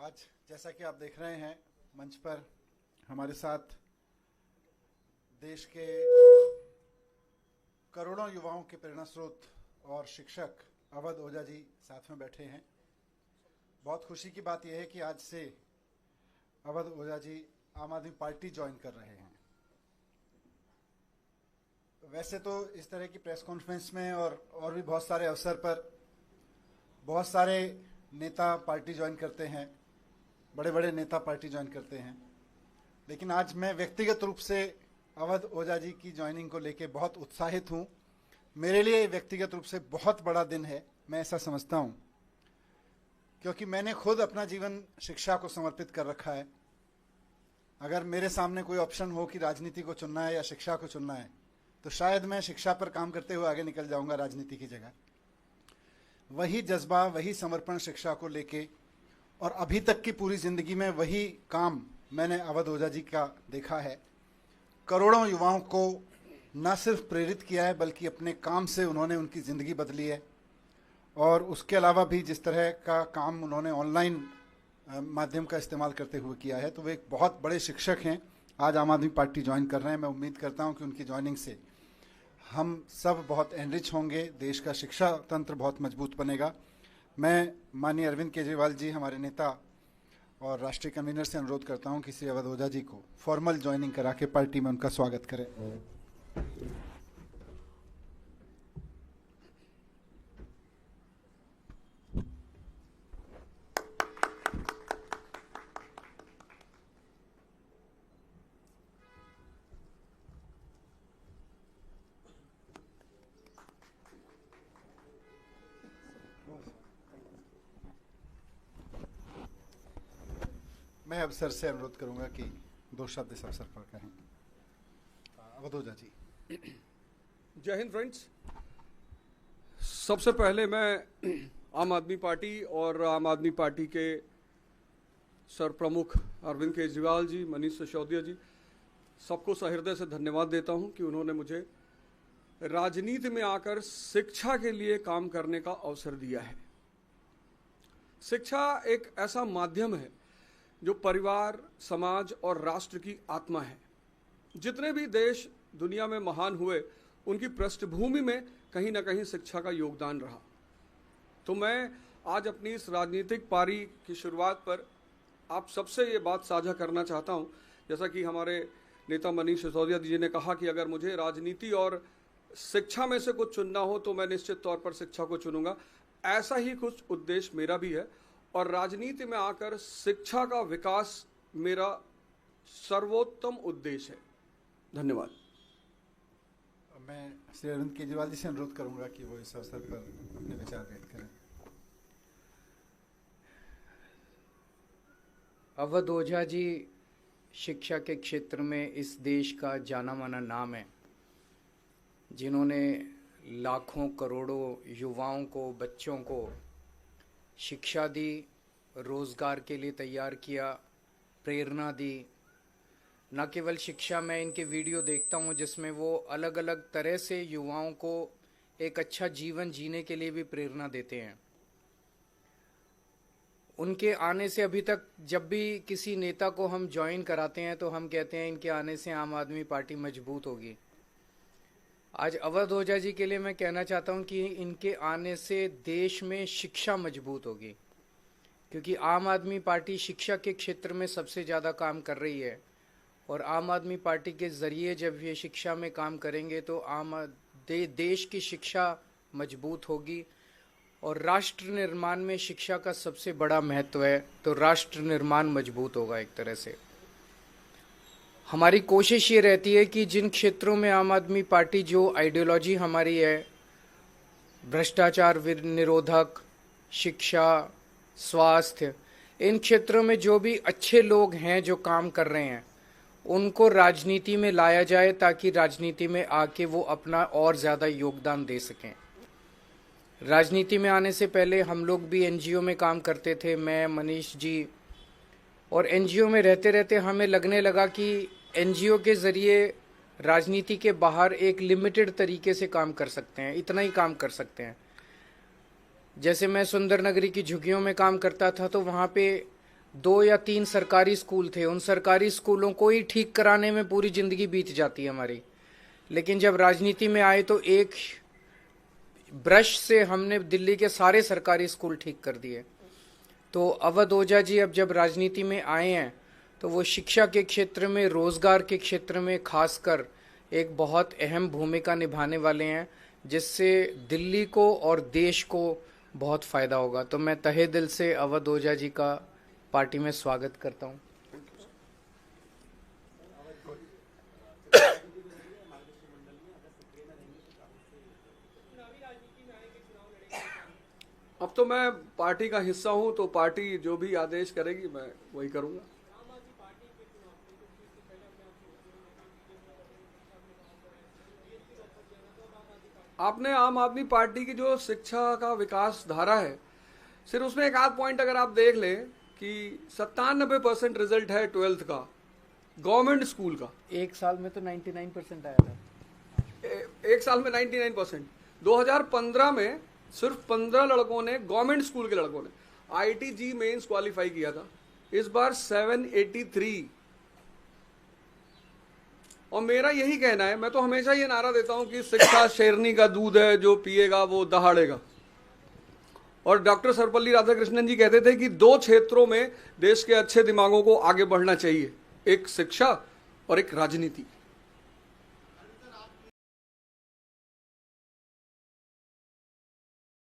आज जैसा कि आप देख रहे हैं मंच पर हमारे साथ देश के करोड़ों युवाओं के प्रेरणा स्रोत और शिक्षक अवध ओझा जी साथ में बैठे हैं। बहुत खुशी की बात यह है कि आज से अवध ओझा जी आम आदमी पार्टी ज्वाइन कर रहे हैं। वैसे तो इस तरह की प्रेस कॉन्फ्रेंस में और भी बहुत सारे अवसर पर बहुत सारे नेता पार्टी ज्वाइन करते हैं, बड़े बड़े नेता पार्टी ज्वाइन करते हैं, लेकिन आज मैं व्यक्तिगत रूप से अवध ओझा जी की ज्वाइनिंग को लेकर बहुत उत्साहित हूं। मेरे लिए व्यक्तिगत रूप से बहुत बड़ा दिन है, मैं ऐसा समझता हूं, क्योंकि मैंने खुद अपना जीवन शिक्षा को समर्पित कर रखा है। अगर मेरे सामने कोई ऑप्शन हो कि राजनीति को चुनना है या शिक्षा को चुनना है, तो शायद मैं शिक्षा पर काम करते हुए आगे निकल जाऊंगा राजनीति की जगह। वही जज्बा, वही समर्पण शिक्षा को लेके और अभी तक की पूरी जिंदगी में वही काम मैंने अवध ओझा जी का देखा है। करोड़ों युवाओं को न सिर्फ प्रेरित किया है, बल्कि अपने काम से उन्होंने उनकी ज़िंदगी बदली है। और उसके अलावा भी जिस तरह का काम उन्होंने ऑनलाइन माध्यम का इस्तेमाल करते हुए किया है, तो वे एक बहुत बड़े शिक्षक हैं। आज आम आदमी पार्टी ज्वाइन कर रहे हैं। मैं उम्मीद करता हूं कि उनकी ज्वाइनिंग से हम सब बहुत एनरिच होंगे, देश का शिक्षा तंत्र बहुत मजबूत बनेगा। मैं माननीय अरविंद केजरीवाल जी, हमारे नेता और राष्ट्रीय कन्वीनर से अनुरोध करता हूं कि श्री अवध ओझा जी को फॉर्मल ज्वाइनिंग करा के पार्टी में उनका स्वागत करें। मैं अब सर से अनुरोध करूंगा कि 2 शब्द इस अवसर पर कहें। अवध ओझा जी। जय हिंद फ्रेंड्स। सबसे पहले मैं आम आदमी पार्टी और आम आदमी पार्टी के सर प्रमुख अरविंद केजरीवाल जी, मनीष सिसोदिया जी, सबको सहृदय से धन्यवाद देता हूं कि उन्होंने मुझे राजनीति में आकर शिक्षा के लिए काम करने का अवसर दिया है। शिक्षा एक ऐसा माध्यम है जो परिवार, समाज और राष्ट्र की आत्मा है। जितने भी देश दुनिया में महान हुए, उनकी पृष्ठभूमि में कहीं ना कहीं शिक्षा का योगदान रहा। तो मैं आज अपनी इस राजनीतिक पारी की शुरुआत पर आप सबसे ये बात साझा करना चाहता हूँ। जैसा कि हमारे नेता मनीष सिसोदिया जी ने कहा कि अगर मुझे राजनीति और शिक्षा में से कुछ चुनना हो तो मैं निश्चित तौर पर शिक्षा को चुनूंगा। ऐसा ही कुछ उद्देश्य मेरा भी है और राजनीति में आकर शिक्षा का विकास मेरा सर्वोत्तम उद्देश्य है। धन्यवाद। मैं श्री अरविंद केजरीवाल जी से अनुरोध करूंगा कि वो इस अवसर पर अपने विचार व्यक्त करें। अवध ओझा जी शिक्षा के क्षेत्र में इस देश का जाना माना नाम है, जिन्होंने लाखों करोड़ों युवाओं को, बच्चों को शिक्षा दी, रोजगार के लिए तैयार किया, प्रेरणा दी। न केवल शिक्षा, मैं इनके वीडियो देखता हूँ जिसमें वो अलग अलग तरह से युवाओं को एक अच्छा जीवन जीने के लिए भी प्रेरणा देते हैं। उनके आने से अभी तक जब भी किसी नेता को हम ज्वाइन कराते हैं तो हम कहते हैं इनके आने से आम आदमी पार्टी मजबूत होगी। आज अवध ओझा जी के लिए मैं कहना चाहता हूं कि इनके आने से देश में शिक्षा मजबूत होगी, क्योंकि आम आदमी पार्टी शिक्षा के क्षेत्र में सबसे ज़्यादा काम कर रही है। और आम आदमी पार्टी के ज़रिए जब ये शिक्षा में काम करेंगे तो देश की शिक्षा मजबूत होगी। और राष्ट्र निर्माण में शिक्षा का सबसे बड़ा महत्व है, तो राष्ट्र निर्माण मजबूत होगा एक तरह से। हमारी कोशिश ये रहती है कि जिन क्षेत्रों में आम आदमी पार्टी, जो आइडियोलॉजी हमारी है, भ्रष्टाचार निरोधक, शिक्षा, स्वास्थ्य, इन क्षेत्रों में जो भी अच्छे लोग हैं जो काम कर रहे हैं, उनको राजनीति में लाया जाए ताकि राजनीति में आके वो अपना और ज़्यादा योगदान दे सकें। राजनीति में आने से पहले हम लोग भी एनजीओ में काम करते थे, मैं, मनीष जी। और एनजीओ में रहते रहते हमें लगने लगा कि एनजीओ के ज़रिए राजनीति के बाहर एक लिमिटेड तरीके से काम कर सकते हैं, इतना ही काम कर सकते हैं। जैसे मैं सुंदर नगरी की झुग्गियों में काम करता था तो वहाँ पे 2 या 3 सरकारी स्कूल थे, उन सरकारी स्कूलों को ही ठीक कराने में पूरी जिंदगी बीत जाती है हमारी। लेकिन जब राजनीति में आए तो एक ब्रश से हमने दिल्ली के सारे सरकारी स्कूल ठीक कर दिए। तो अवध ओझा जी अब जब राजनीति में आए हैं तो वो शिक्षा के क्षेत्र में, रोजगार के क्षेत्र में खासकर एक बहुत अहम भूमिका निभाने वाले हैं, जिससे दिल्ली को और देश को बहुत फायदा होगा। तो मैं तहे दिल से अवध ओझा जी का पार्टी में स्वागत करता हूं। अब तो मैं पार्टी का हिस्सा हूं, तो पार्टी जो भी आदेश करेगी मैं वही करूंगा। आपने आम आदमी पार्टी की जो शिक्षा का विकास धारा है, सिर्फ उसमें एक आध पॉइंट अगर आप देख लें कि 97% रिजल्ट है 12th का गवर्नमेंट स्कूल का। एक साल में तो 99% आया था। एक साल में 99%। 2015 में सिर्फ 15 लड़कों ने, गवर्नमेंट स्कूल के लड़कों ने IIT मेंस क्वालिफाई किया था। इस बार 783। और मेरा यही कहना है, मैं तो हमेशा ये नारा देता हूं कि शिक्षा शेरनी का दूध है, जो पिएगा वो दहाड़ेगा। और डॉक्टर सर्वपल्ली राधाकृष्णन जी कहते थे कि 2 क्षेत्रों में देश के अच्छे दिमागों को आगे बढ़ना चाहिए, एक शिक्षा और एक राजनीति।